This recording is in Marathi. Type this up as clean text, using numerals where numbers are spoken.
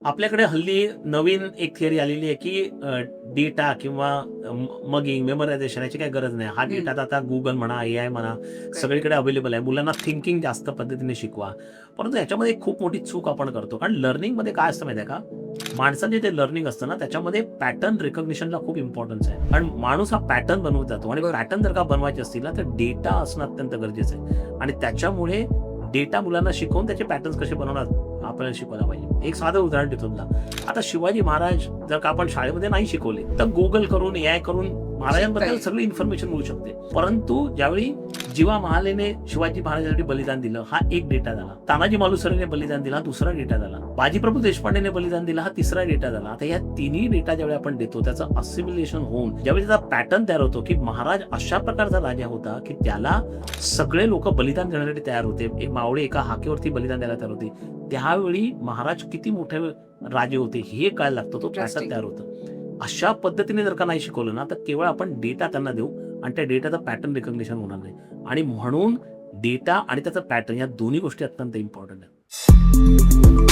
आपल्याकडे हल्ली नवीन एक थिअरी आलेली आहे की डेटा किंवा मगिंग, मेमोरायझेशन याची काही गरज नाही. हा हं. डेटा आता Google म्हणा, AI म्हणा, करेक्ट. सगळीकडे अवेलेबल आहे. मुलांना थिंकिंग जास्त पद्धतीने शिकवा. परंतु याच्यामध्ये एक खूप मोठी चूक आपण करतो. कारण लर्निंगमध्ये काय असतं माहिती आहे का? माणसाचे जे लर्निंग असतं ना, त्याच्यामध्ये पॅटर्न रिकॉग्निशनला खूप इम्पॉर्टन्स आहे. कारण माणूस हा पॅटर्न बनवत जातो आणि बरोबर. पॅटर्न जर का बनवायचे असतील ना, तर डेटा असणं अत्यंत गरजेचं आहे. आणि त्याच्यामुळे डेटा मुलांना शिकवून त्याचे पॅटर्न्स कसे बनवणार आपल्याला शिकवायला पाहिजे. एक साधं उदाहरण देतो तुला. आता शिवाजी महाराज जर का आपण शाळेमध्ये नाही शिकवले, तर Google करून, AI करून शिकता महाराजांबद्दल येईल. सगळी इन्फॉर्मेशन मिळू शकते. परंतु ज्यावेळी जिवा महालेने शिवाजी महाराजांसाठी बलिदान दिलं, हा एक डेटा झाला. तानाजी मालुसरेने बलिदान दिला, हा दुसरा डेटा झाला. बाजीप्रभू देशपांडेने बलिदान दिला, हा तिसरा डेटा झाला. आता या तिन्ही डेटा ज्यावेळी आपण देतो, त्याचं असिम्युलेशन होऊन ज्यावेळी त्याचा पॅटर्न तयार होतो, की महाराज अशा प्रकारचा राजा होता, की त्याला सगळे लोक बलिदान देण्यासाठी तयार होते. एक मावळे एका हाकेवरती बलिदान द्यायला तयार होते. त्यावेळी महाराज किती मोठे राजे होते हे कळायला लागतं, तो पॅटर्न इंटरेस्टिंग. तयार होतं. अशा पद्धतीने जर का नाही शिकवलं ना, तर केवळ आपण डेटा त्यांना देऊ आणि त्या डेटाचं पॅटर्न रिकॉग्निशन होणार नाही. आणि म्हणून डेटा आणि त्याचा पॅटर्न या दोन्ही गोष्टी अत्यंत इम्पॉर्टंट आहेत.